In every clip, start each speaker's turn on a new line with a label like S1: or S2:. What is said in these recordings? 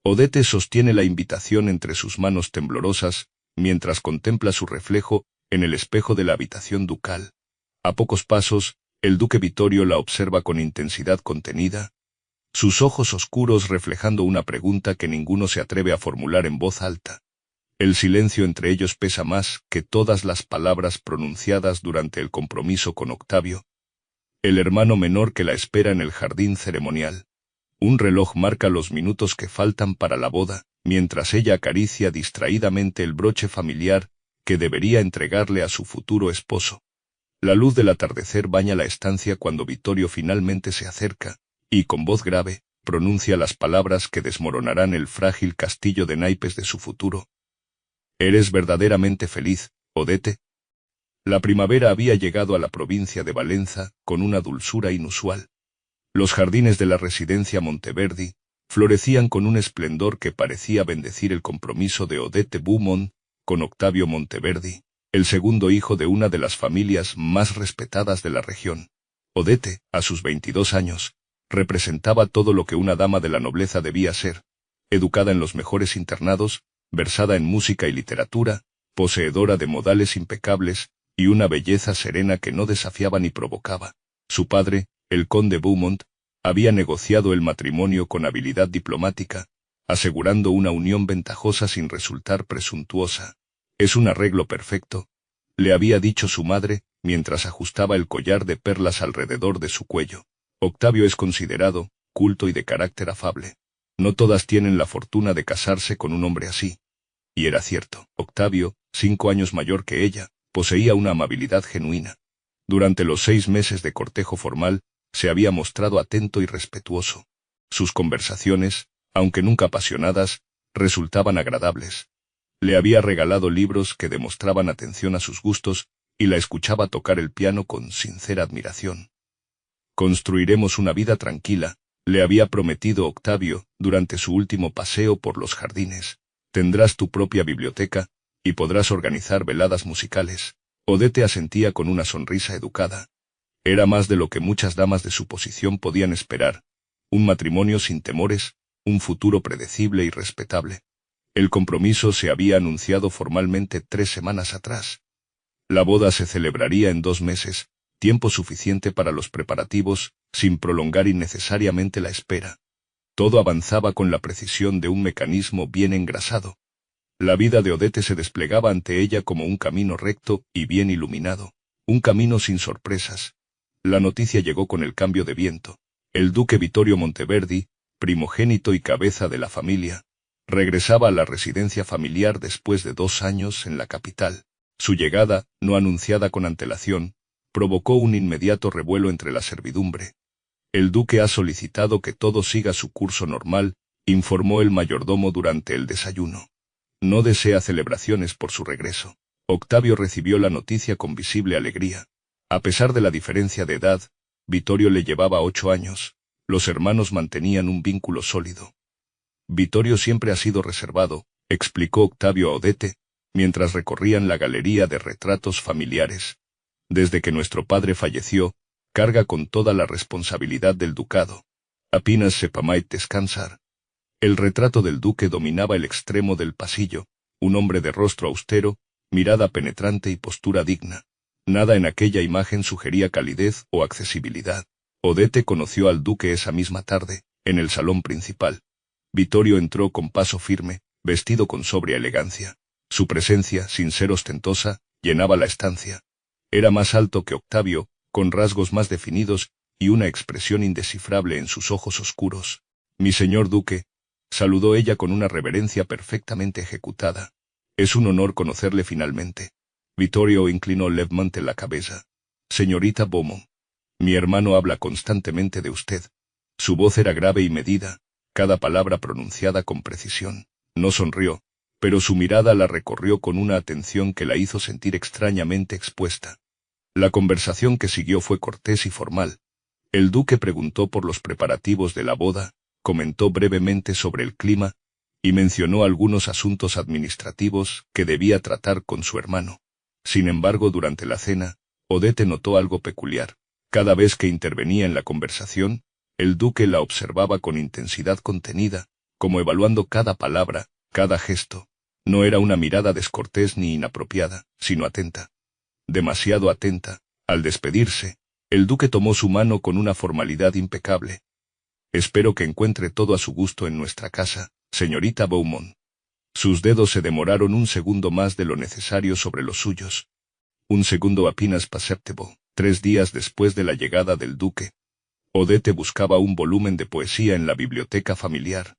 S1: Odette sostiene la invitación entre sus manos temblorosas, mientras contempla su reflejo en el espejo de la habitación ducal. A pocos pasos, el duque Vittorio la observa con intensidad contenida, sus ojos oscuros reflejando una pregunta que ninguno se atreve a formular en voz alta. El silencio entre ellos pesa más que todas las palabras pronunciadas durante el compromiso con Octavio, el hermano menor que la espera en el jardín ceremonial. Un reloj marca los minutos que faltan para la boda, mientras ella acaricia distraídamente el broche familiar que debería entregarle a su futuro esposo. La luz del atardecer baña la estancia cuando Vittorio finalmente se acerca, y con voz grave, pronuncia las palabras que desmoronarán el frágil castillo de naipes de su futuro. ¿Eres verdaderamente feliz, Odette? La primavera había llegado a la provincia de Valenza con una dulzura inusual. Los jardines de la residencia Monteverdi florecían con un esplendor que parecía bendecir el compromiso de Odette Beaumont con Octavio Monteverdi, el segundo hijo de una de las familias más respetadas de la región. Odette, a sus 22 años, representaba todo lo que una dama de la nobleza debía ser: educada en los mejores internados, versada en música y literatura, poseedora de modales impecables, y una belleza serena que no desafiaba ni provocaba. Su padre, el conde Beaumont, había negociado el matrimonio con habilidad diplomática, asegurando una unión ventajosa sin resultar presuntuosa. «Es un arreglo perfecto», le había dicho su madre, mientras ajustaba el collar de perlas alrededor de su cuello. Octavio es considerado, culto y de carácter afable. No todas tienen la fortuna de casarse con un hombre así. Y era cierto. Octavio, 5 años mayor que ella, poseía una amabilidad genuina. Durante los 6 meses de cortejo formal, se había mostrado atento y respetuoso. Sus conversaciones, aunque nunca apasionadas, resultaban agradables. Le había regalado libros que demostraban atención a sus gustos, y la escuchaba tocar el piano con sincera admiración. «Construiremos una vida tranquila», le había prometido Octavio durante su último paseo por los jardines. «Tendrás tu propia biblioteca, y podrás organizar veladas musicales». Odette asentía con una sonrisa educada. Era más de lo que muchas damas de su posición podían esperar: un matrimonio sin temores, un futuro predecible y respetable. El compromiso se había anunciado formalmente 3 semanas atrás. La boda se celebraría en 2 meses, tiempo suficiente para los preparativos, sin prolongar innecesariamente la espera. Todo avanzaba con la precisión de un mecanismo bien engrasado. La vida de Odette se desplegaba ante ella como un camino recto y bien iluminado, un camino sin sorpresas. La noticia llegó con el cambio de viento. El duque Vittorio Monteverdi, primogénito y cabeza de la familia, regresaba a la residencia familiar después de 2 años en la capital. Su llegada, no anunciada con antelación, provocó un inmediato revuelo entre la servidumbre. «El duque ha solicitado que todo siga su curso normal», informó el mayordomo durante el desayuno. «No desea celebraciones por su regreso». Octavio recibió la noticia con visible alegría. A pesar de la diferencia de edad, Vittorio le llevaba 8 años. Los hermanos mantenían un vínculo sólido. «Vittorio siempre ha sido reservado», explicó Octavio a Odette, mientras recorrían la galería de retratos familiares. «Desde que nuestro padre falleció, carga con toda la responsabilidad del ducado. Apenas se permite descansar». El retrato del duque dominaba el extremo del pasillo, un hombre de rostro austero, mirada penetrante y postura digna. Nada en aquella imagen sugería calidez o accesibilidad. Odette conoció al duque esa misma tarde, en el salón principal. Vittorio entró con paso firme, vestido con sobria elegancia. Su presencia, sin ser ostentosa, llenaba la estancia. Era más alto que Octavio, con rasgos más definidos y una expresión indescifrable en sus ojos oscuros. «Mi señor duque», saludó ella con una reverencia perfectamente ejecutada. «Es un honor conocerle finalmente». Vittorio inclinó levemente la cabeza. «Señorita Beaumont, mi hermano habla constantemente de usted». Su voz era grave y medida, cada palabra pronunciada con precisión. No sonrió, pero su mirada la recorrió con una atención que la hizo sentir extrañamente expuesta. La conversación que siguió fue cortés y formal. El duque preguntó por los preparativos de la boda, comentó brevemente sobre el clima, y mencionó algunos asuntos administrativos que debía tratar con su hermano. Sin embargo, durante la cena, Odette notó algo peculiar. Cada vez que intervenía en la conversación, el duque la observaba con intensidad contenida, como evaluando cada palabra, cada gesto. No era una mirada descortés ni inapropiada, sino atenta. Demasiado atenta. Al despedirse, el duque tomó su mano con una formalidad impecable. Espero que encuentre todo a su gusto en nuestra casa, señorita Beaumont. Sus dedos se demoraron un segundo más de lo necesario sobre los suyos. Un segundo apenas perceptible. 3 días después de la llegada del duque, Odette buscaba un volumen de poesía en la biblioteca familiar.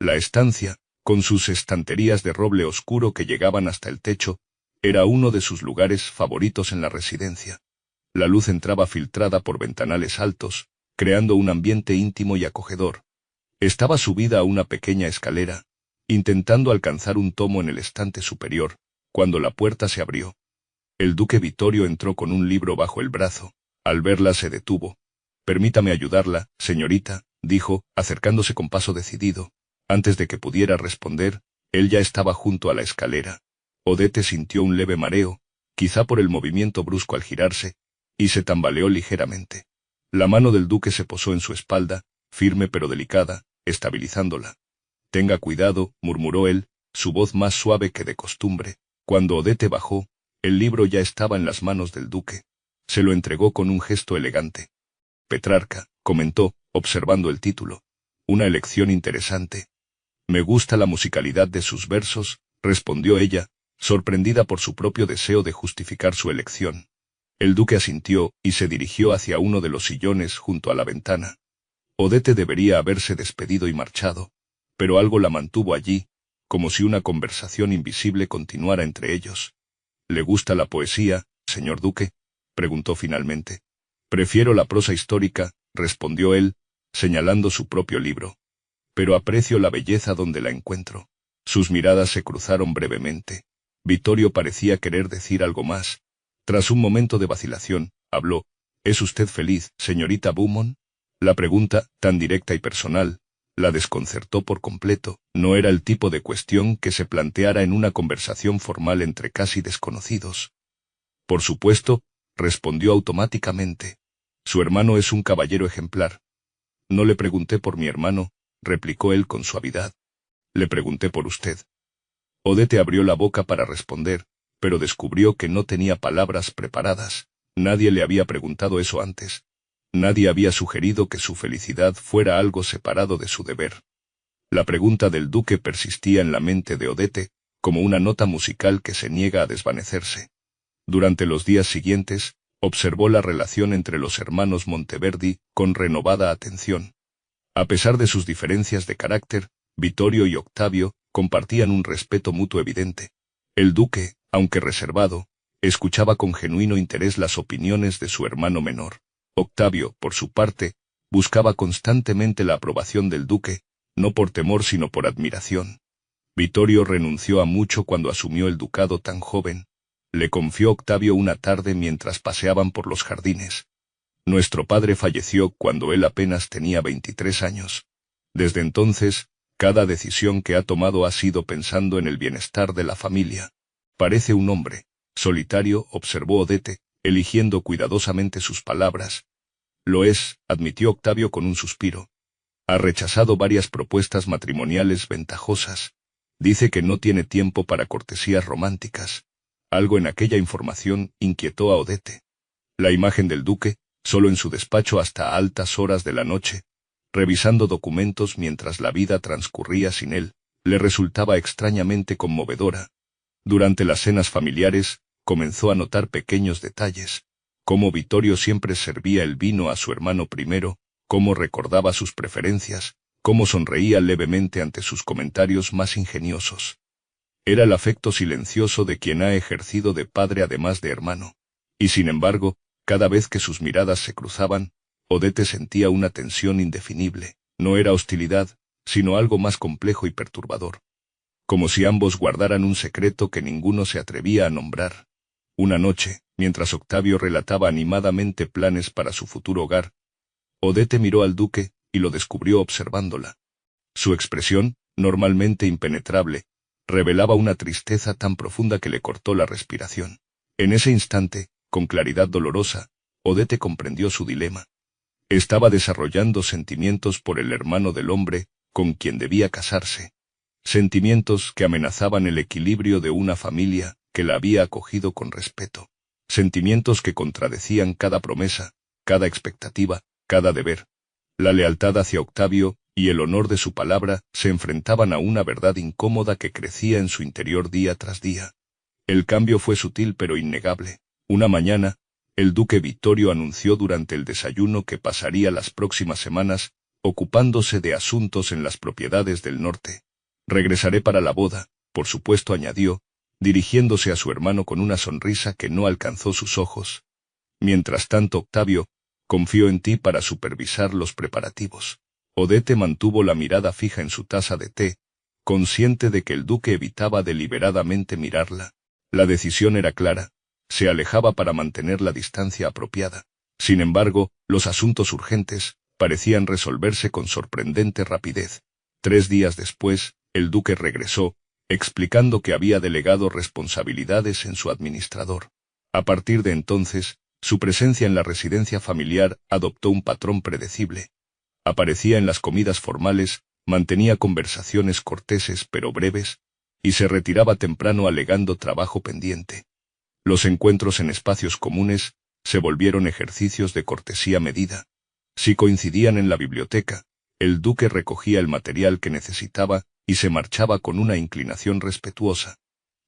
S1: La estancia, con sus estanterías de roble oscuro que llegaban hasta el techo, era uno de sus lugares favoritos en la residencia. La luz entraba filtrada por ventanales altos, creando un ambiente íntimo y acogedor. Estaba subida a una pequeña escalera, intentando alcanzar un tomo en el estante superior, cuando la puerta se abrió. El duque Vittorio entró con un libro bajo el brazo. Al verla se detuvo. «Permítame ayudarla, señorita», dijo, acercándose con paso decidido. Antes de que pudiera responder, él ya estaba junto a la escalera. Odette sintió un leve mareo, quizá por el movimiento brusco al girarse, y se tambaleó ligeramente. La mano del duque se posó en su espalda, firme pero delicada, estabilizándola. «Tenga cuidado», murmuró él, su voz más suave que de costumbre. Cuando Odette bajó, el libro ya estaba en las manos del duque. Se lo entregó con un gesto elegante. «Petrarca», comentó, observando el título. «Una elección interesante». «Me gusta la musicalidad de sus versos», respondió ella, sorprendida por su propio deseo de justificar su elección. El duque asintió y se dirigió hacia uno de los sillones junto a la ventana. Odette debería haberse despedido y marchado, pero algo la mantuvo allí, como si una conversación invisible continuara entre ellos. «¿Le gusta la poesía, señor duque?», preguntó finalmente. «Prefiero la prosa histórica», respondió él, señalando su propio libro. «Pero aprecio la belleza donde la encuentro». Sus miradas se cruzaron brevemente. Vittorio parecía querer decir algo más. Tras un momento de vacilación, habló. «¿Es usted feliz, señorita Beaumont?». La pregunta, tan directa y personal, la desconcertó por completo. No era el tipo de cuestión que se planteara en una conversación formal entre casi desconocidos. «Por supuesto», respondió automáticamente. «Su hermano es un caballero ejemplar». «No le pregunté por mi hermano», replicó él con suavidad. «Le pregunté por usted». Odette abrió la boca para responder, pero descubrió que no tenía palabras preparadas. Nadie le había preguntado eso antes. Nadie había sugerido que su felicidad fuera algo separado de su deber. La pregunta del duque persistía en la mente de Odette, como una nota musical que se niega a desvanecerse. Durante los días siguientes, observó la relación entre los hermanos Monteverdi con renovada atención. A pesar de sus diferencias de carácter, Vittorio y Octavio compartían un respeto mutuo evidente. El duque, aunque reservado, escuchaba con genuino interés las opiniones de su hermano menor. Octavio, por su parte, buscaba constantemente la aprobación del duque, no por temor sino por admiración. Vittorio renunció a mucho cuando asumió el ducado tan joven. Le confió Octavio una tarde mientras paseaban por los jardines. «Nuestro padre falleció cuando él apenas tenía 23 años. Desde entonces, cada decisión que ha tomado ha sido pensando en el bienestar de la familia. Parece un hombre solitario», observó Odette, eligiendo cuidadosamente sus palabras. «Lo es», admitió Octavio con un suspiro. «Ha rechazado varias propuestas matrimoniales ventajosas. Dice que no tiene tiempo para cortesías románticas». Algo en aquella información inquietó a Odette. La imagen del duque, solo en su despacho hasta altas horas de la noche, revisando documentos mientras la vida transcurría sin él, le resultaba extrañamente conmovedora. Durante las cenas familiares, comenzó a notar pequeños detalles, cómo Vittorio siempre servía el vino a su hermano primero, cómo recordaba sus preferencias, cómo sonreía levemente ante sus comentarios más ingeniosos. Era el afecto silencioso de quien ha ejercido de padre además de hermano. Y sin embargo, cada vez que sus miradas se cruzaban, Odette sentía una tensión indefinible. No era hostilidad, sino algo más complejo y perturbador. Como si ambos guardaran un secreto que ninguno se atrevía a nombrar. Una noche, mientras Octavio relataba animadamente planes para su futuro hogar, Odette miró al duque y lo descubrió observándola. Su expresión, normalmente impenetrable, revelaba una tristeza tan profunda que le cortó la respiración. En ese instante, con claridad dolorosa, Odette comprendió su dilema. Estaba desarrollando sentimientos por el hermano del hombre con quien debía casarse. Sentimientos que amenazaban el equilibrio de una familia que la había acogido con respeto. Sentimientos que contradecían cada promesa, cada expectativa, cada deber. La lealtad hacia Octavio y el honor de su palabra se enfrentaban a una verdad incómoda que crecía en su interior día tras día. El cambio fue sutil pero innegable. Una mañana, el duque Vittorio anunció durante el desayuno que pasaría las próximas semanas ocupándose de asuntos en las propiedades del norte. Regresaré para la boda, por supuesto, añadió, dirigiéndose a su hermano con una sonrisa que no alcanzó sus ojos. Mientras tanto, Octavio, confío en ti para supervisar los preparativos. Odette mantuvo la mirada fija en su taza de té, consciente de que el duque evitaba deliberadamente mirarla. La decisión era clara. Se alejaba para mantener la distancia apropiada. Sin embargo, los asuntos urgentes parecían resolverse con sorprendente rapidez. 3 días después, el duque regresó, explicando que había delegado responsabilidades en su administrador. A partir de entonces, su presencia en la residencia familiar adoptó un patrón predecible. Aparecía en las comidas formales, mantenía conversaciones corteses pero breves, y se retiraba temprano alegando trabajo pendiente. Los encuentros en espacios comunes se volvieron ejercicios de cortesía medida. Si coincidían en la biblioteca, el duque recogía el material que necesitaba y se marchaba con una inclinación respetuosa.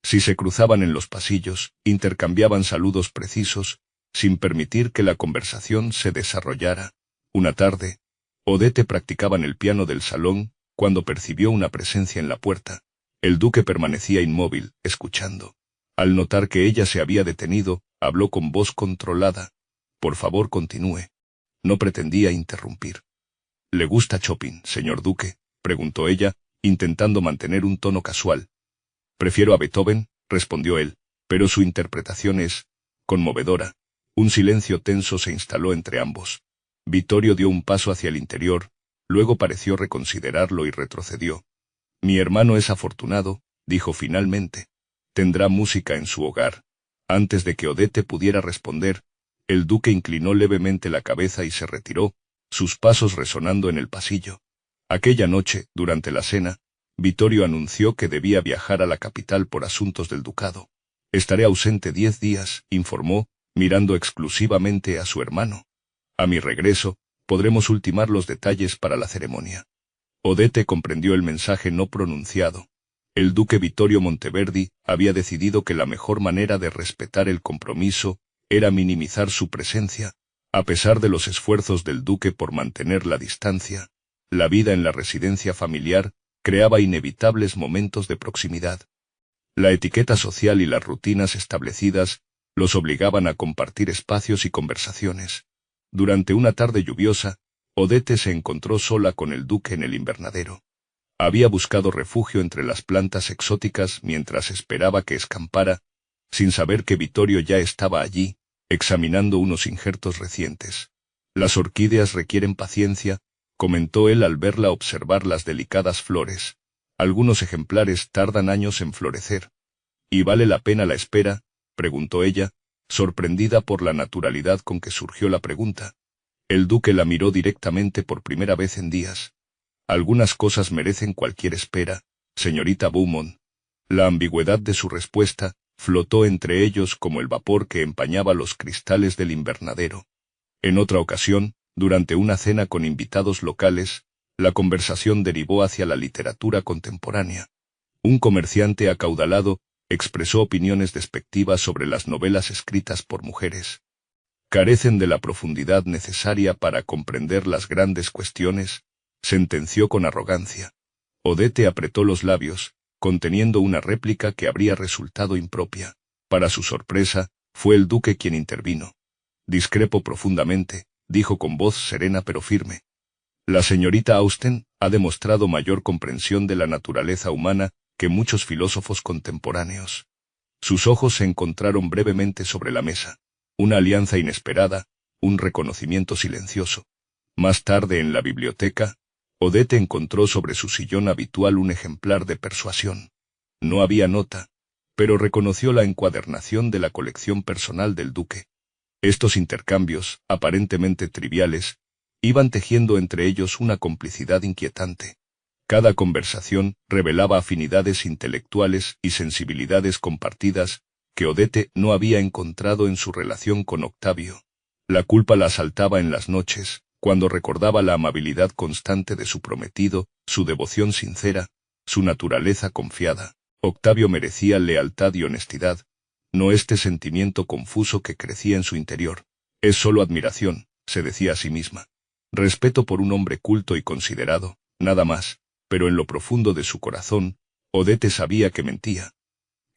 S1: Si se cruzaban en los pasillos, intercambiaban saludos precisos, sin permitir que la conversación se desarrollara. Una tarde, Odette practicaba en el piano del salón, cuando percibió una presencia en la puerta. El duque permanecía inmóvil, escuchando. Al notar que ella se había detenido, habló con voz controlada. Por favor, continúe. No pretendía interrumpir. ¿Le gusta Chopin, señor duque?, preguntó ella, intentando mantener un tono casual. Prefiero a Beethoven, respondió él, pero su interpretación es conmovedora. Un silencio tenso se instaló entre ambos. Vittorio dio un paso hacia el interior, luego pareció reconsiderarlo y retrocedió. Mi hermano es afortunado, dijo finalmente. Tendrá música en su hogar. Antes de que Odette pudiera responder, el duque inclinó levemente la cabeza y se retiró, sus pasos resonando en el pasillo. Aquella noche, durante la cena, Vittorio anunció que debía viajar a la capital por asuntos del ducado. Estaré ausente 10 días, informó, mirando exclusivamente a su hermano. A mi regreso, podremos ultimar los detalles para la ceremonia. Odette comprendió el mensaje no pronunciado. El duque Vittorio Monteverdi había decidido que la mejor manera de respetar el compromiso era minimizar su presencia. A pesar de los esfuerzos del duque por mantener la distancia, la vida en la residencia familiar creaba inevitables momentos de proximidad. La etiqueta social y las rutinas establecidas los obligaban a compartir espacios y conversaciones. Durante una tarde lluviosa, Odette se encontró sola con el duque en el invernadero. Había buscado refugio entre las plantas exóticas mientras esperaba que escampara, sin saber que Vittorio ya estaba allí, examinando unos injertos recientes. Las orquídeas requieren paciencia, comentó él al verla observar las delicadas flores. Algunos ejemplares tardan años en florecer. ¿Y vale la pena la espera?, preguntó ella, sorprendida por la naturalidad con que surgió la pregunta. El duque la miró directamente por primera vez en días. Algunas cosas merecen cualquier espera, señorita Beaumont. La ambigüedad de su respuesta flotó entre ellos como el vapor que empañaba los cristales del invernadero. En otra ocasión, durante una cena con invitados locales, la conversación derivó hacia la literatura contemporánea. Un comerciante acaudalado expresó opiniones despectivas sobre las novelas escritas por mujeres. Carecen de la profundidad necesaria para comprender las grandes cuestiones, sentenció con arrogancia. Odette apretó los labios, conteniendo una réplica que habría resultado impropia. Para su sorpresa, fue el duque quien intervino. Discrepo profundamente, dijo con voz serena pero firme. La señorita Austen ha demostrado mayor comprensión de la naturaleza humana que muchos filósofos contemporáneos. Sus ojos se encontraron brevemente sobre la mesa. Una alianza inesperada, un reconocimiento silencioso. Más tarde en la biblioteca, Odette encontró sobre su sillón habitual un ejemplar de Persuasión. No había nota, pero reconoció la encuadernación de la colección personal del duque. Estos intercambios, aparentemente triviales, iban tejiendo entre ellos una complicidad inquietante. Cada conversación revelaba afinidades intelectuales y sensibilidades compartidas que Odette no había encontrado en su relación con Octavio. La culpa la asaltaba en las noches, cuando recordaba la amabilidad constante de su prometido, su devoción sincera, su naturaleza confiada. Octavio merecía lealtad y honestidad, no este sentimiento confuso que crecía en su interior. Es solo admiración, se decía a sí misma. Respeto por un hombre culto y considerado, nada más, pero en lo profundo de su corazón, Odette sabía que mentía.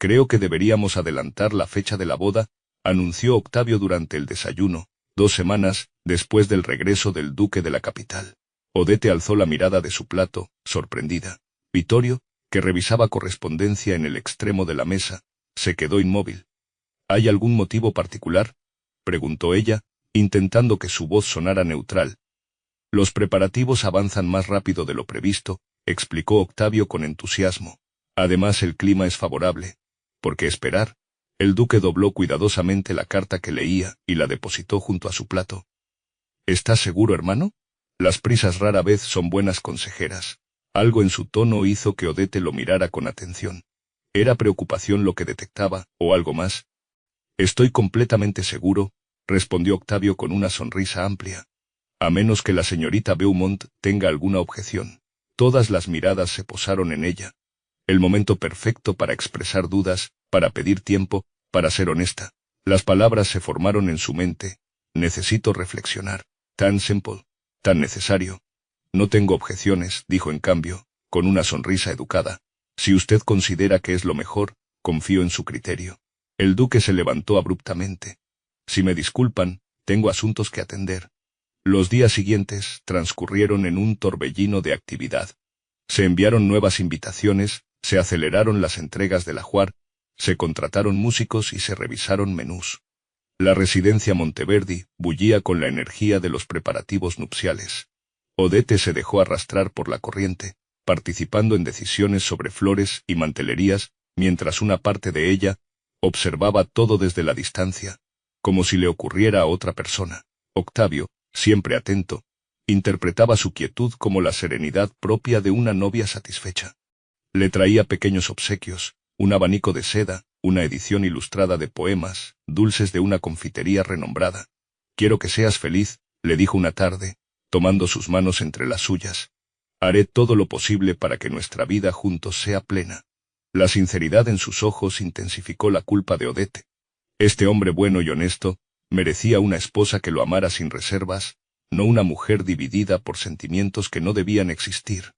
S1: Creo que deberíamos adelantar la fecha de la boda, anunció Octavio durante el desayuno, 2 semanas después del regreso del duque de la capital. Odette alzó la mirada de su plato, sorprendida. Vittorio, que revisaba correspondencia en el extremo de la mesa, se quedó inmóvil. ¿Hay algún motivo particular?, preguntó ella, intentando que su voz sonara neutral. Los preparativos avanzan más rápido de lo previsto, explicó Octavio con entusiasmo. Además el clima es favorable. ¿Por qué esperar? El duque dobló cuidadosamente la carta que leía y la depositó junto a su plato. ¿Estás seguro, hermano? Las prisas rara vez son buenas consejeras. Algo en su tono hizo que Odette lo mirara con atención. ¿Era preocupación lo que detectaba, o algo más? Estoy completamente seguro, respondió Octavio con una sonrisa amplia. A menos que la señorita Beaumont tenga alguna objeción. Todas las miradas se posaron en ella. El momento perfecto para expresar dudas, para pedir tiempo, para ser honesta. Las palabras se formaron en su mente. Necesito reflexionar. Tan simple, tan necesario. No tengo objeciones, dijo en cambio, con una sonrisa educada. Si usted considera que es lo mejor, confío en su criterio. El duque se levantó abruptamente. Si me disculpan, tengo asuntos que atender. Los días siguientes transcurrieron en un torbellino de actividad. Se enviaron nuevas invitaciones, se aceleraron las entregas del ajuar, se contrataron músicos y se revisaron menús. La residencia Monteverdi bullía con la energía de los preparativos nupciales. Odette se dejó arrastrar por la corriente, participando en decisiones sobre flores y mantelerías, mientras una parte de ella observaba todo desde la distancia, como si le ocurriera a otra persona. Octavio, siempre atento, interpretaba su quietud como la serenidad propia de una novia satisfecha. Le traía pequeños obsequios, un abanico de seda, una edición ilustrada de poemas, dulces de una confitería renombrada. Quiero que seas feliz, le dijo una tarde, tomando sus manos entre las suyas. Haré todo lo posible para que nuestra vida juntos sea plena. La sinceridad en sus ojos intensificó la culpa de Odette. Este hombre bueno y honesto merecía una esposa que lo amara sin reservas, no una mujer dividida por sentimientos que no debían existir.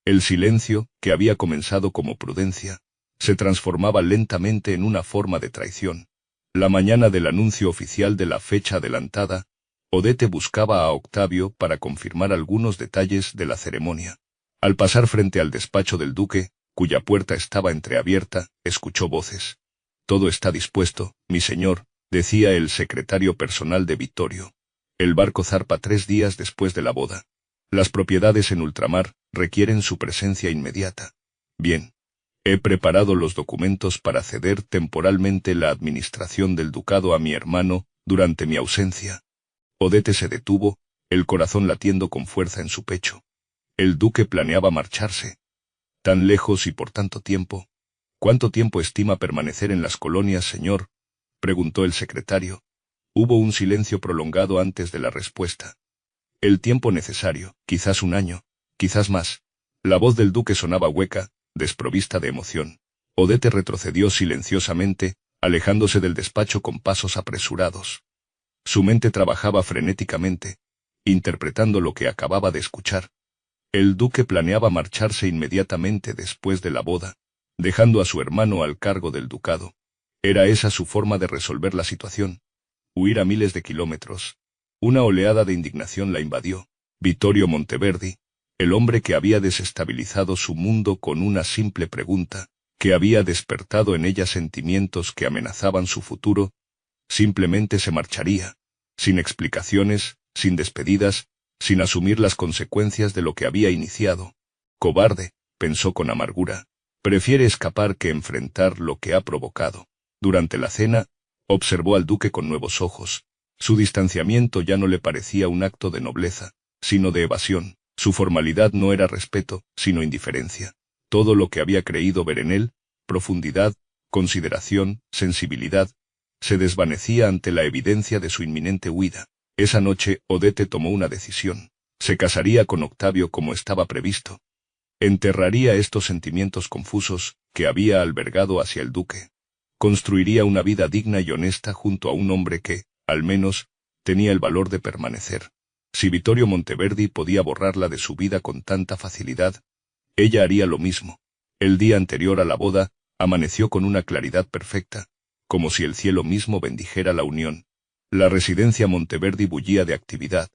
S1: El silencio, que había comenzado como prudencia, se transformaba lentamente en una forma de traición. La mañana del anuncio oficial de la fecha adelantada, Odette buscaba a Octavio para confirmar algunos detalles de la ceremonia. Al pasar frente al despacho del duque, cuya puerta estaba entreabierta, escuchó voces. Todo está dispuesto, mi señor, decía el secretario personal de Vittorio. El barco zarpa 3 días después de la boda. Las propiedades en ultramar requieren su presencia inmediata. Bien. He preparado los documentos para ceder temporalmente la administración del ducado a mi hermano durante mi ausencia. Odette se detuvo, el corazón latiendo con fuerza en su pecho. El duque planeaba marcharse. Tan lejos y por tanto tiempo. ¿Cuánto tiempo estima permanecer en las colonias, señor?, preguntó el secretario. Hubo un silencio prolongado antes de la respuesta. El tiempo necesario, quizás 1 año, quizás más. La voz del duque sonaba hueca, desprovista de emoción. Odette retrocedió silenciosamente, alejándose del despacho con pasos apresurados. Su mente trabajaba frenéticamente, interpretando lo que acababa de escuchar. El duque planeaba marcharse inmediatamente después de la boda, dejando a su hermano al cargo del ducado. ¿Era esa su forma de resolver la situación? Huir a miles de kilómetros. Una oleada de indignación la invadió. Vittorio Monteverdi, el hombre que había desestabilizado su mundo con una simple pregunta, que había despertado en ella sentimientos que amenazaban su futuro, simplemente se marcharía, sin explicaciones, sin despedidas, sin asumir las consecuencias de lo que había iniciado. Cobarde, pensó con amargura, prefiere escapar que enfrentar lo que ha provocado. Durante la cena, observó al duque con nuevos ojos. Su distanciamiento ya no le parecía un acto de nobleza, sino de evasión. Su formalidad no era respeto, sino indiferencia. Todo lo que había creído ver en él, profundidad, consideración, sensibilidad, se desvanecía ante la evidencia de su inminente huida. Esa noche, Odette tomó una decisión. Se casaría con Octavio como estaba previsto. Enterraría estos sentimientos confusos que había albergado hacia el duque. Construiría una vida digna y honesta junto a un hombre que, al menos, tenía el valor de permanecer. Si Vittorio Monteverdi podía borrarla de su vida con tanta facilidad, ella haría lo mismo. El día anterior a la boda, amaneció con una claridad perfecta, como si el cielo mismo bendijera la unión. La residencia Monteverdi bullía de actividad.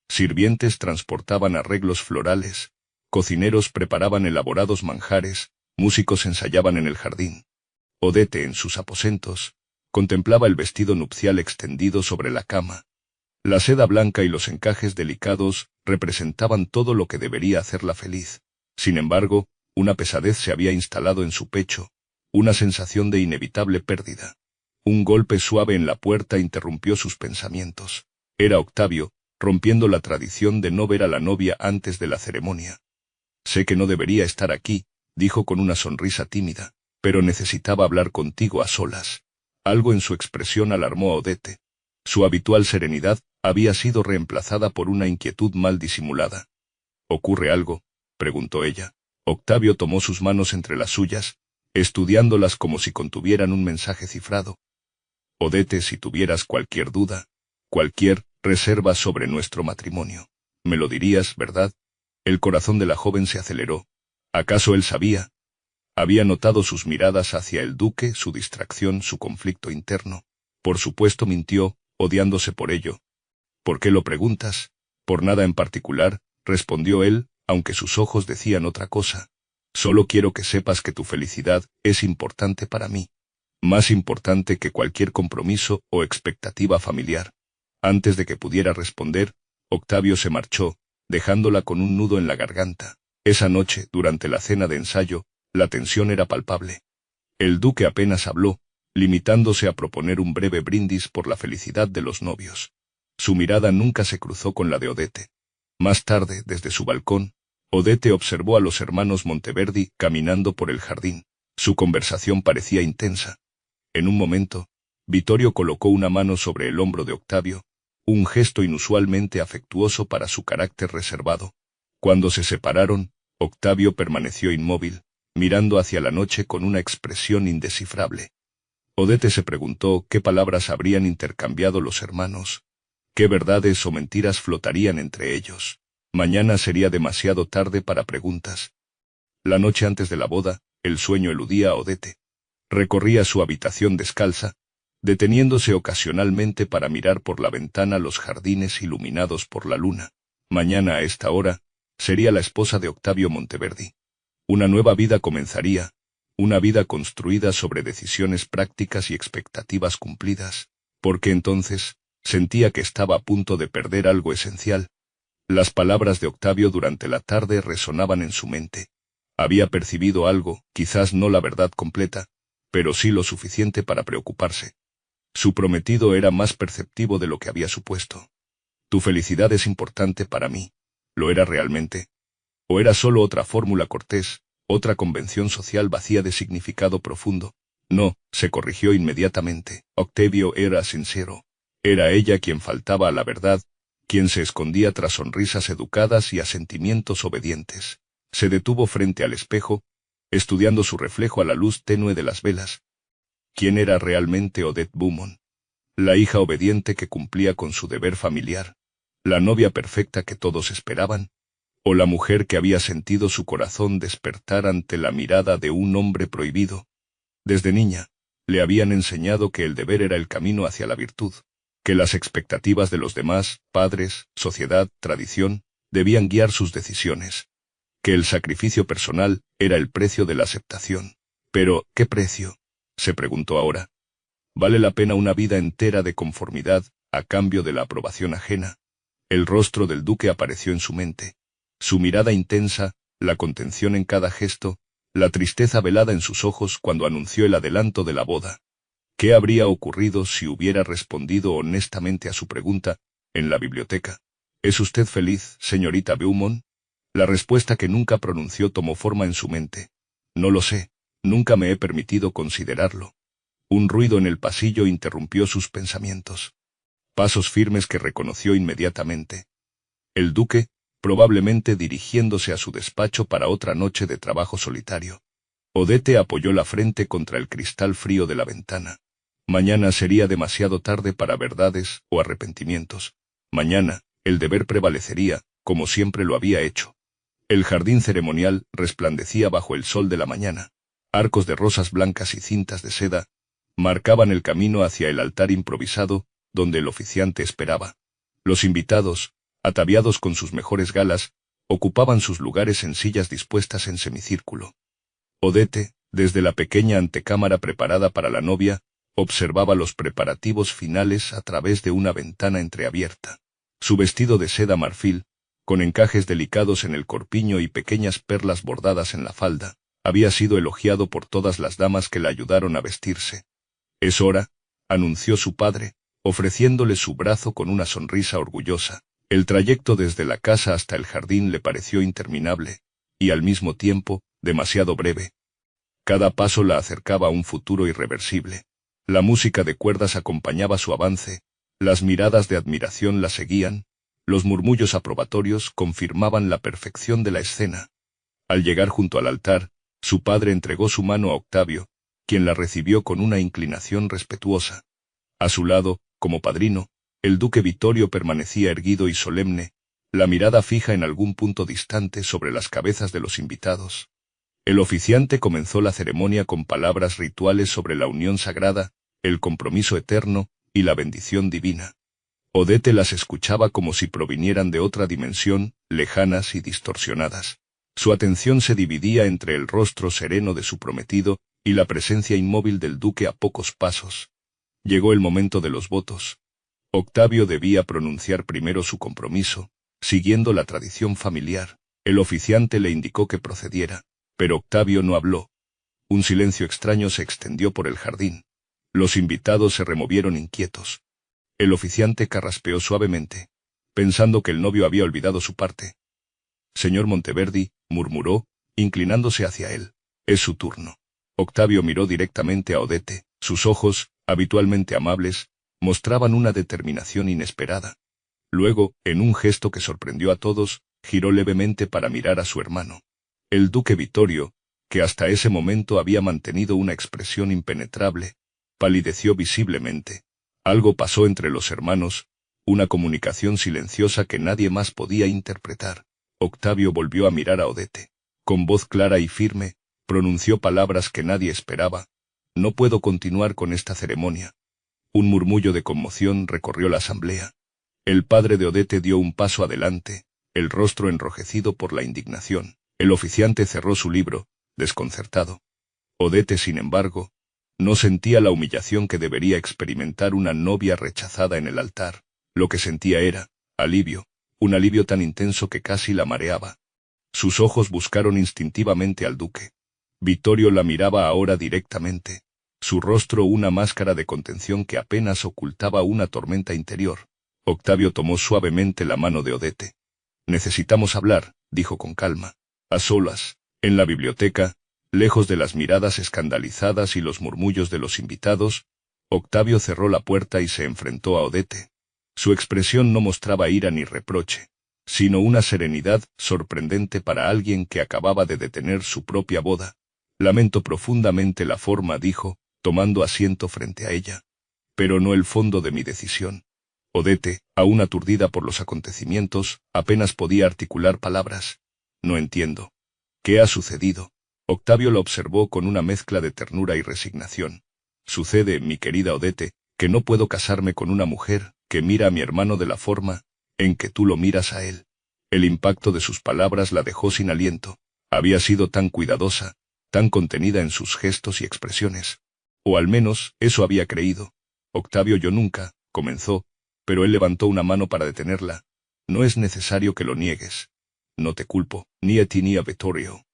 S1: Sirvientes transportaban arreglos florales, cocineros preparaban elaborados manjares, músicos ensayaban en el jardín. Odette, en sus aposentos, contemplaba el vestido nupcial extendido sobre la cama. La seda blanca y los encajes delicados representaban todo lo que debería hacerla feliz. Sin embargo, una pesadez se había instalado en su pecho, una sensación de inevitable pérdida. Un golpe suave en la puerta interrumpió sus pensamientos. Era Octavio, rompiendo la tradición de no ver a la novia antes de la ceremonia. Sé que no debería estar aquí, dijo con una sonrisa tímida, pero necesitaba hablar contigo a solas. Algo en su expresión alarmó a Odette. Su habitual serenidad había sido reemplazada por una inquietud mal disimulada. ¿Ocurre algo?, preguntó ella. Octavio tomó sus manos entre las suyas, estudiándolas como si contuvieran un mensaje cifrado. Odette, si tuvieras cualquier duda, cualquier reserva sobre nuestro matrimonio, me lo dirías, ¿verdad? El corazón de la joven se aceleró. ¿Acaso él sabía? Había notado sus miradas hacia el duque, su distracción, su conflicto interno. Por supuesto mintió, odiándose por ello. ¿Por qué lo preguntas? Por nada en particular, respondió él, aunque sus ojos decían otra cosa. Solo quiero que sepas que tu felicidad es importante para mí. Más importante que cualquier compromiso o expectativa familiar. Antes de que pudiera responder, Octavio se marchó, dejándola con un nudo en la garganta. Esa noche, durante la cena de ensayo, la tensión era palpable. El duque apenas habló, limitándose a proponer un breve brindis por la felicidad de los novios. Su mirada nunca se cruzó con la de Odette. Más tarde, desde su balcón, Odette observó a los hermanos Monteverdi caminando por el jardín. Su conversación parecía intensa. En un momento, Vittorio colocó una mano sobre el hombro de Octavio, un gesto inusualmente afectuoso para su carácter reservado. Cuando se separaron, Octavio permaneció inmóvil, mirando hacia la noche con una expresión indescifrable. Odette se preguntó qué palabras habrían intercambiado los hermanos, qué verdades o mentiras flotarían entre ellos. Mañana sería demasiado tarde para preguntas. La noche antes de la boda, el sueño eludía a Odette. Recorría su habitación descalza, deteniéndose ocasionalmente para mirar por la ventana los jardines iluminados por la luna. Mañana a esta hora, sería la esposa de Octavio Monteverdi. Una nueva vida comenzaría, una vida construida sobre decisiones prácticas y expectativas cumplidas, porque entonces, sentía que estaba a punto de perder algo esencial. Las palabras de Octavio durante la tarde resonaban en su mente. Había percibido algo, quizás no la verdad completa, pero sí lo suficiente para preocuparse. Su prometido era más perceptivo de lo que había supuesto. Tu felicidad es importante para mí. ¿Lo era realmente? ¿O era solo otra fórmula cortés, otra convención social vacía de significado profundo? No, se corrigió inmediatamente. Octavio era sincero. Era ella quien faltaba a la verdad, quien se escondía tras sonrisas educadas y asentimientos obedientes. Se detuvo frente al espejo, estudiando su reflejo a la luz tenue de las velas. ¿Quién era realmente Odette Beaumont? La hija obediente que cumplía con su deber familiar, la novia perfecta que todos esperaban, o la mujer que había sentido su corazón despertar ante la mirada de un hombre prohibido. Desde niña, le habían enseñado que el deber era el camino hacia la virtud, que las expectativas de los demás, padres, sociedad, tradición, debían guiar sus decisiones, que el sacrificio personal era el precio de la aceptación. Pero, ¿qué precio?, se preguntó ahora. ¿Vale la pena una vida entera de conformidad a cambio de la aprobación ajena? El rostro del duque apareció en su mente. Su mirada intensa, la contención en cada gesto, la tristeza velada en sus ojos cuando anunció el adelanto de la boda. ¿Qué habría ocurrido si hubiera respondido honestamente a su pregunta, en la biblioteca? ¿Es usted feliz, señorita Beaumont? La respuesta que nunca pronunció tomó forma en su mente. No lo sé, nunca me he permitido considerarlo. Un ruido en el pasillo interrumpió sus pensamientos. Pasos firmes que reconoció inmediatamente. El duque, probablemente dirigiéndose a su despacho para otra noche de trabajo solitario. Odette apoyó la frente contra el cristal frío de la ventana. Mañana sería demasiado tarde para verdades o arrepentimientos. Mañana, el deber prevalecería, como siempre lo había hecho. El jardín ceremonial resplandecía bajo el sol de la mañana. Arcos de rosas blancas y cintas de seda marcaban el camino hacia el altar improvisado, donde el oficiante esperaba. Los invitados, ataviados con sus mejores galas, ocupaban sus lugares en sillas dispuestas en semicírculo. Odette, desde la pequeña antecámara preparada para la novia, observaba los preparativos finales a través de una ventana entreabierta. Su vestido de seda marfil, con encajes delicados en el corpiño y pequeñas perlas bordadas en la falda, había sido elogiado por todas las damas que la ayudaron a vestirse. «Es hora», anunció su padre, ofreciéndole su brazo con una sonrisa orgullosa. El trayecto desde la casa hasta el jardín le pareció interminable, y al mismo tiempo, demasiado breve. Cada paso la acercaba a un futuro irreversible. La música de cuerdas acompañaba su avance, las miradas de admiración la seguían, los murmullos aprobatorios confirmaban la perfección de la escena. Al llegar junto al altar, su padre entregó su mano a Octavio, quien la recibió con una inclinación respetuosa. A su lado, como padrino, el duque Vittorio permanecía erguido y solemne, la mirada fija en algún punto distante sobre las cabezas de los invitados. El oficiante comenzó la ceremonia con palabras rituales sobre la unión sagrada, el compromiso eterno y la bendición divina. Odette las escuchaba como si provinieran de otra dimensión, lejanas y distorsionadas. Su atención se dividía entre el rostro sereno de su prometido y la presencia inmóvil del duque a pocos pasos. Llegó el momento de los votos. Octavio debía pronunciar primero su compromiso, siguiendo la tradición familiar. El oficiante le indicó que procediera, pero Octavio no habló. Un silencio extraño se extendió por el jardín. Los invitados se removieron inquietos. El oficiante carraspeó suavemente, pensando que el novio había olvidado su parte. «Señor Monteverdi», murmuró, inclinándose hacia él. «Es su turno». Octavio miró directamente a Odette. Sus ojos, habitualmente amables, mostraban una determinación inesperada. Luego, en un gesto que sorprendió a todos, giró levemente para mirar a su hermano. El duque Vittorio, que hasta ese momento había mantenido una expresión impenetrable, palideció visiblemente. Algo pasó entre los hermanos, una comunicación silenciosa que nadie más podía interpretar. Octavio volvió a mirar a Odette. Con voz clara y firme, pronunció palabras que nadie esperaba. «No puedo continuar con esta ceremonia». Un murmullo de conmoción recorrió la asamblea. El padre de Odette dio un paso adelante, el rostro enrojecido por la indignación. El oficiante cerró su libro, desconcertado. Odette, sin embargo, no sentía la humillación que debería experimentar una novia rechazada en el altar. Lo que sentía era alivio, un alivio tan intenso que casi la mareaba. Sus ojos buscaron instintivamente al duque. Vittorio la miraba ahora directamente, su rostro una máscara de contención que apenas ocultaba una tormenta interior. Octavio tomó suavemente la mano de Odette. «Necesitamos hablar», dijo con calma. A solas, en la biblioteca, lejos de las miradas escandalizadas y los murmullos de los invitados, Octavio cerró la puerta y se enfrentó a Odette. Su expresión no mostraba ira ni reproche, sino una serenidad sorprendente para alguien que acababa de detener su propia boda. «Lamento profundamente la forma», dijo, tomando asiento frente a ella, «pero no el fondo de mi decisión». Odette, aún aturdida por los acontecimientos, apenas podía articular palabras. «No entiendo. ¿Qué ha sucedido?». Octavio la observó con una mezcla de ternura y resignación. «Sucede, mi querida Odette, que no puedo casarme con una mujer que mira a mi hermano de la forma en que tú lo miras a él». El impacto de sus palabras la dejó sin aliento. Había sido tan cuidadosa, tan contenida en sus gestos y expresiones. O al menos, eso había creído. «Octavio, yo nunca», comenzó, pero él levantó una mano para detenerla. «No es necesario que lo niegues. No te culpo, ni a ti ni a Vittorio.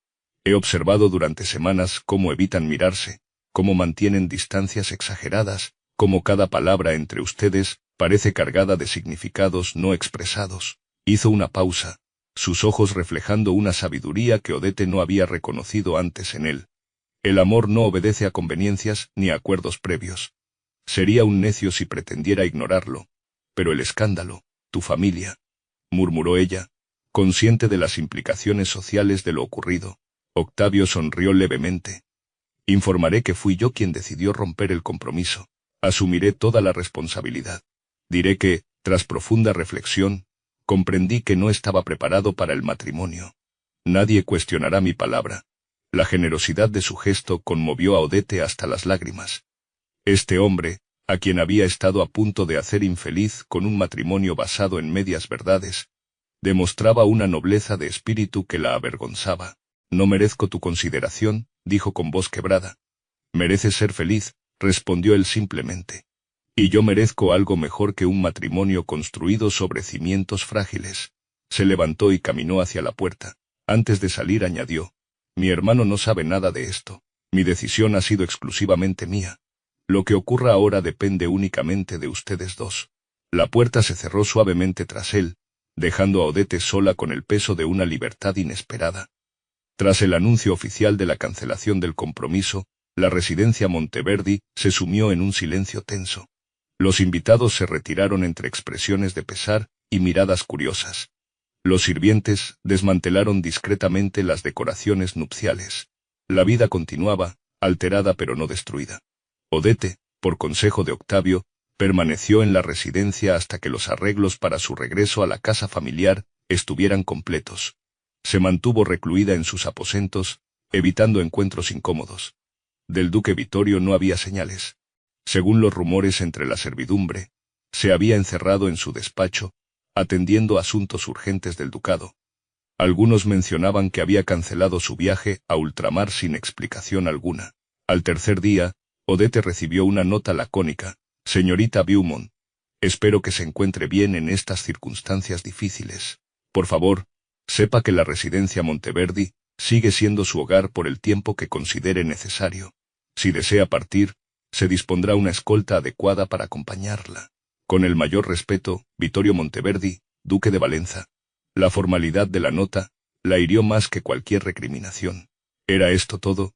S1: He observado durante semanas cómo evitan mirarse, cómo mantienen distancias exageradas, cómo cada palabra entre ustedes parece cargada de significados no expresados». Hizo una pausa. sus ojos reflejando una sabiduría que Odette no había reconocido antes en él. El amor no obedece a conveniencias ni a acuerdos previos. Sería un necio si pretendiera ignorarlo. Pero el escándalo, tu familia, murmuró ella, consciente de las implicaciones sociales de lo ocurrido. Octavio sonrió levemente. Informaré que fui yo quien decidió romper el compromiso. Asumiré toda la responsabilidad. Diré que, tras profunda reflexión, comprendí que no estaba preparado para el matrimonio. Nadie cuestionará mi palabra. La generosidad de su gesto conmovió a Odette hasta las lágrimas. Este hombre, a quien había estado a punto de hacer infeliz con un matrimonio basado en medias verdades, demostraba una nobleza de espíritu que la avergonzaba. No merezco tu consideración, dijo con voz quebrada. Mereces ser feliz, respondió él simplemente. Y yo merezco algo mejor que un matrimonio construido sobre cimientos frágiles. Se levantó y caminó hacia la puerta. Antes de salir añadió, mi hermano no sabe nada de esto. Mi decisión ha sido exclusivamente mía. Lo que ocurra ahora depende únicamente de ustedes dos. La puerta se cerró suavemente tras él, dejando a Odette sola con el peso de una libertad inesperada. Tras el anuncio oficial de la cancelación del compromiso, la residencia Monteverdi se sumió en un silencio tenso. Los invitados se retiraron entre expresiones de pesar y miradas curiosas. Los sirvientes desmantelaron discretamente las decoraciones nupciales. La vida continuaba, alterada pero no destruida. Odette, por consejo de Octavio, permaneció en la residencia hasta que los arreglos para su regreso a la casa familiar estuvieran completos. Se mantuvo recluida en sus aposentos, evitando encuentros incómodos. Del duque Vittorio no había señales. Según los rumores entre la servidumbre, se había encerrado en su despacho, atendiendo asuntos urgentes del ducado. Algunos mencionaban que había cancelado su viaje a ultramar sin explicación alguna. Al tercer día, Odette recibió una nota lacónica. Señorita Beaumont, espero que se encuentre bien en estas circunstancias difíciles. Por favor, sepa que la residencia Monteverdi sigue siendo su hogar por el tiempo que considere necesario. Si desea partir, se dispondrá una escolta adecuada para acompañarla. Con el mayor respeto, Vittorio Monteverdi, duque de Valenza. La formalidad de la nota la hirió más que cualquier recriminación. ¿Era esto todo?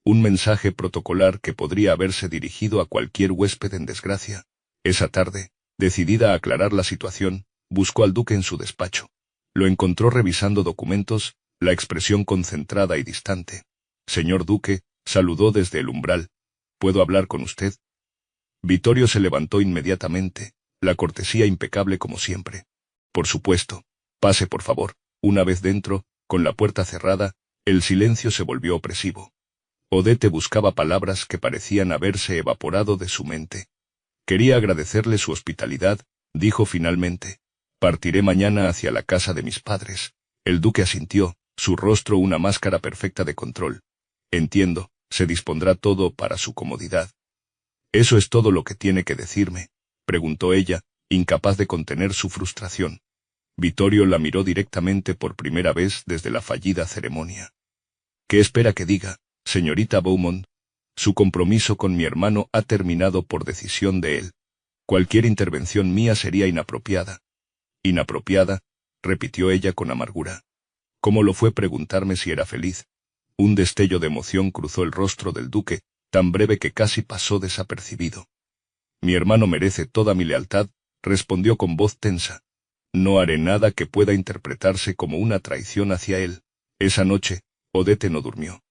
S1: Un mensaje protocolar que podría haberse dirigido a cualquier huésped en desgracia. Esa tarde, decidida a aclarar la situación, buscó al duque en su despacho. Lo encontró revisando documentos, la expresión concentrada y distante. Señor duque, saludó desde el umbral. ¿Puedo hablar con usted? Vittorio se levantó inmediatamente, la cortesía impecable como siempre. Por supuesto. Pase por favor. Una vez dentro, con la puerta cerrada, el silencio se volvió opresivo. Odette buscaba palabras que parecían haberse evaporado de su mente. Quería agradecerle su hospitalidad, dijo finalmente. Partiré mañana hacia la casa de mis padres. El duque asintió, su rostro una máscara perfecta de control. Entiendo, se dispondrá todo para su comodidad. ¿Eso es todo lo que tiene que decirme?, preguntó ella, incapaz de contener su frustración. Vittorio la miró directamente por primera vez desde la fallida ceremonia. ¿Qué espera que diga, señorita Beaumont? Su compromiso con mi hermano ha terminado por decisión de él. Cualquier intervención mía sería inapropiada. ¿Inapropiada?, repitió ella con amargura. ¿Cómo lo fue preguntarme si era feliz? Un destello de emoción cruzó el rostro del duque, tan breve que casi pasó desapercibido. Mi hermano merece toda mi lealtad, respondió con voz tensa. No haré nada que pueda interpretarse como una traición hacia él. Esa noche, Odette no durmió.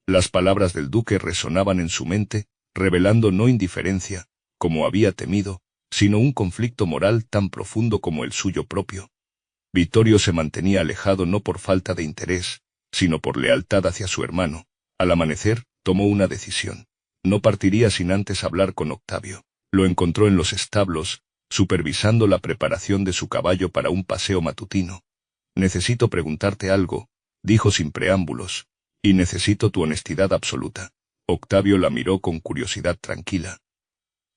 S1: Las palabras del duque resonaban en su mente, revelando no indiferencia, como había temido, sino un conflicto moral tan profundo como el suyo propio. Vittorio se mantenía alejado no por falta de interés, sino por lealtad hacia su hermano. Al amanecer, tomó una decisión. No partiría sin antes hablar con Octavio. Lo encontró en los establos, supervisando la preparación de su caballo para un paseo matutino. Necesito preguntarte algo, dijo sin preámbulos, y necesito tu honestidad absoluta. Octavio la miró con curiosidad tranquila.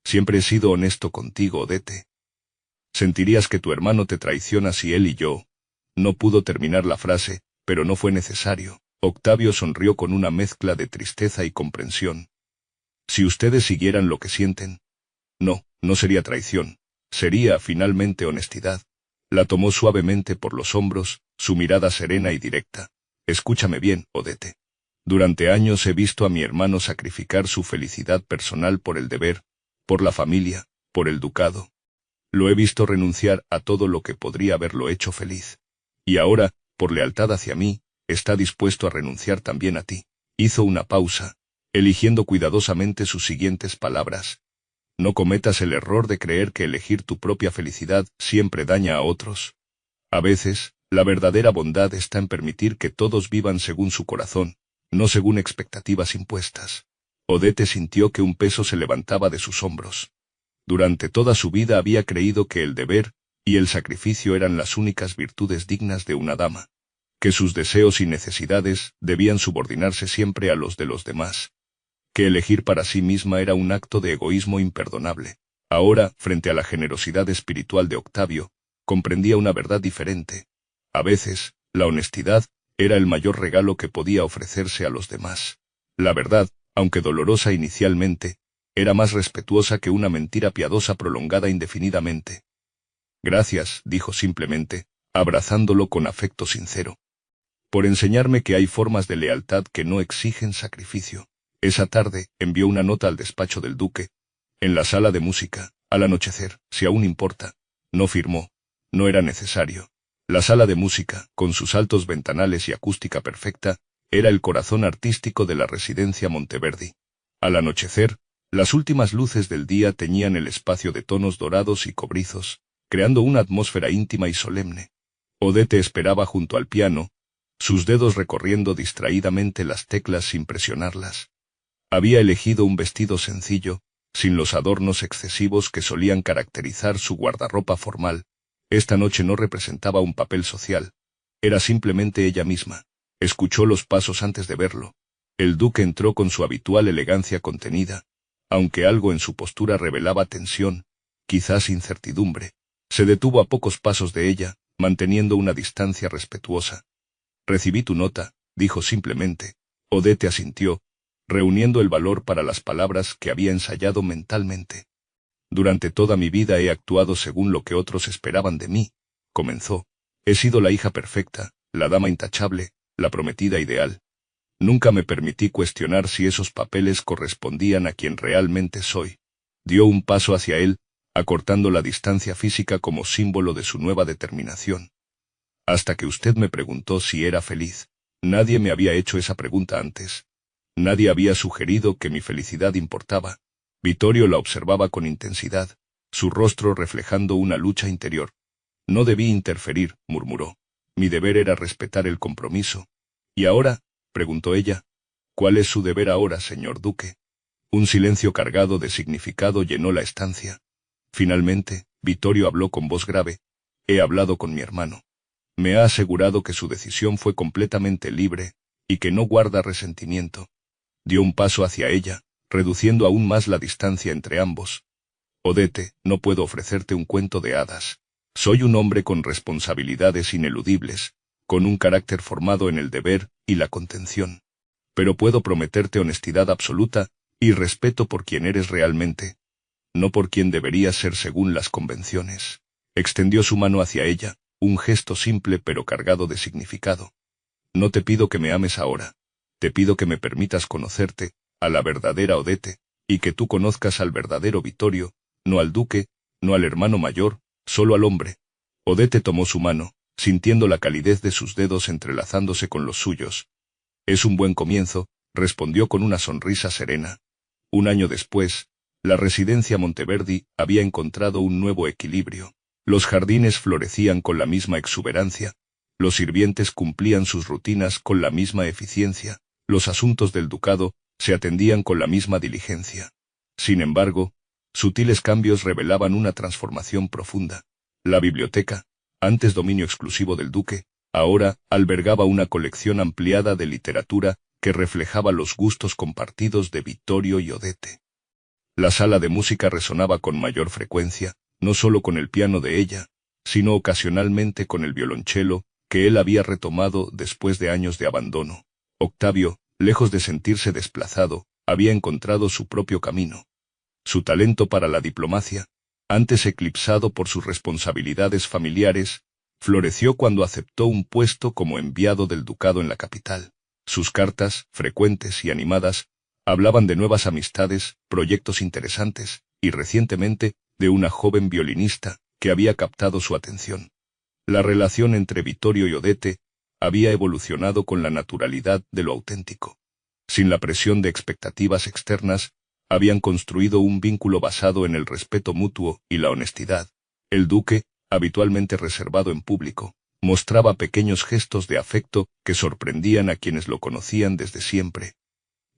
S1: Siempre he sido honesto contigo, Odette. ¿Sentirías que tu hermano te traiciona si él y yo? No pudo terminar la frase, pero no fue necesario. Octavio sonrió con una mezcla de tristeza y comprensión. Si ustedes siguieran lo que sienten. No, no sería traición. Sería, finalmente, honestidad. La tomó suavemente por los hombros, su mirada serena y directa. Escúchame bien, Odette. Durante años he visto a mi hermano sacrificar su felicidad personal por el deber, por la familia, por el ducado. Lo he visto renunciar a todo lo que podría haberlo hecho feliz. Y ahora, por lealtad hacia mí, está dispuesto a renunciar también a ti. Hizo una pausa, eligiendo cuidadosamente sus siguientes palabras. No cometas el error de creer que elegir tu propia felicidad siempre daña a otros. A veces, la verdadera bondad está en permitir que todos vivan según su corazón, no según expectativas impuestas. Odette sintió que un peso se levantaba de sus hombros. Durante toda su vida había creído que el deber y el sacrificio eran las únicas virtudes dignas de una dama, que sus deseos y necesidades debían subordinarse siempre a los de los demás, que elegir para sí misma era un acto de egoísmo imperdonable. Ahora, frente a la generosidad espiritual de Octavio, comprendía una verdad diferente. A veces, la honestidad era el mayor regalo que podía ofrecerse a los demás. La verdad, aunque dolorosa inicialmente, era más respetuosa que una mentira piadosa prolongada indefinidamente. Gracias, dijo simplemente, abrazándolo con afecto sincero, por enseñarme que hay formas de lealtad que no exigen sacrificio. Esa tarde, envió una nota al despacho del duque. En la sala de música, al anochecer, si aún importa. No firmó. No era necesario. La sala de música, con sus altos ventanales y acústica perfecta, era el corazón artístico de la residencia Monteverdi. Al anochecer, las últimas luces del día teñían el espacio de tonos dorados y cobrizos, creando una atmósfera íntima y solemne. Odette esperaba junto al piano, sus dedos recorriendo distraídamente las teclas sin presionarlas. Había elegido un vestido sencillo, sin los adornos excesivos que solían caracterizar su guardarropa formal. Esta noche no representaba un papel social. Era simplemente ella misma. Escuchó los pasos antes de verlo. El duque entró con su habitual elegancia contenida, aunque algo en su postura revelaba tensión, quizás incertidumbre. Se detuvo a pocos pasos de ella, manteniendo una distancia respetuosa. Recibí tu nota, dijo simplemente. Odette asintió, reuniendo el valor para las palabras que había ensayado mentalmente. Durante toda mi vida he actuado según lo que otros esperaban de mí, comenzó. He sido la hija perfecta, la dama intachable, la prometida ideal. Nunca me permití cuestionar si esos papeles correspondían a quien realmente soy. Dio un paso hacia él, acortando la distancia física como símbolo de su nueva determinación. Hasta que usted me preguntó si era feliz. Nadie me había hecho esa pregunta antes. Nadie había sugerido que mi felicidad importaba. Vittorio la observaba con intensidad, su rostro reflejando una lucha interior. No debí interferir, murmuró. Mi deber era respetar el compromiso. ¿Y ahora? Preguntó ella. ¿Cuál es su deber ahora, señor duque? Un silencio cargado de significado llenó la estancia. Finalmente, Vittorio habló con voz grave. He hablado con mi hermano. Me ha asegurado que su decisión fue completamente libre, y que no guarda resentimiento. Dio un paso hacia ella, reduciendo aún más la distancia entre ambos. Odette, no puedo ofrecerte un cuento de hadas. Soy un hombre con responsabilidades ineludibles, con un carácter formado en el deber y la contención. Pero puedo prometerte honestidad absoluta y respeto por quien eres realmente, no por quien deberías ser según las convenciones. Extendió su mano hacia ella, un gesto simple pero cargado de significado. No te pido que me ames ahora. Te pido que me permitas conocerte, a la verdadera Odette, y que tú conozcas al verdadero Vittorio, no al duque, no al hermano mayor, solo al hombre. Odette tomó su mano, sintiendo la calidez de sus dedos entrelazándose con los suyos. Es un buen comienzo, respondió con una sonrisa serena. Un año después, la residencia Monteverdi había encontrado un nuevo equilibrio. Los jardines florecían con la misma exuberancia, los sirvientes cumplían sus rutinas con la misma eficiencia, los asuntos del ducado se atendían con la misma diligencia. Sin embargo, sutiles cambios revelaban una transformación profunda. La biblioteca, antes dominio exclusivo del duque, ahora albergaba una colección ampliada de literatura que reflejaba los gustos compartidos de Vittorio y Odette. La sala de música resonaba con mayor frecuencia, no solo con el piano de ella, sino ocasionalmente con el violonchelo, que él había retomado después de años de abandono. Octavio, lejos de sentirse desplazado, había encontrado su propio camino. Su talento para la diplomacia, antes eclipsado por sus responsabilidades familiares, Floreció cuando aceptó un puesto como enviado del ducado en la capital. Sus cartas, frecuentes y animadas, hablaban de nuevas amistades, proyectos interesantes, y recientemente, de una joven violinista que había captado su atención. La relación entre Vittorio y Odette había evolucionado con la naturalidad de lo auténtico. Sin la presión de expectativas externas, habían construido un vínculo basado en el respeto mutuo y la honestidad. El duque, habitualmente reservado en público, mostraba pequeños gestos de afecto que sorprendían a quienes lo conocían desde siempre.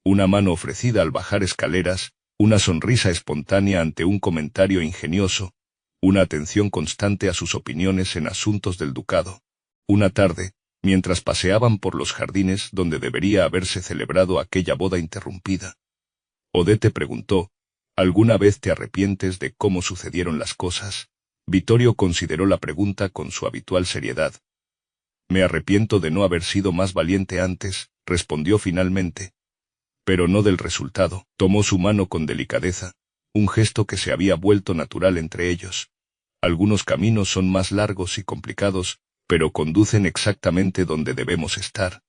S1: Una mano ofrecida al bajar escaleras, una sonrisa espontánea ante un comentario ingenioso, una atención constante a sus opiniones en asuntos del ducado. Una tarde, mientras paseaban por los jardines donde debería haberse celebrado aquella boda interrumpida, Odette preguntó, ¿alguna vez te arrepientes de cómo sucedieron las cosas? Vittorio consideró la pregunta con su habitual seriedad. Me arrepiento de no haber sido más valiente antes, respondió finalmente. Pero no del resultado. Tomó su mano con delicadeza, un gesto que se había vuelto natural entre ellos. Algunos caminos son más largos y complicados, pero conducen exactamente donde debemos estar.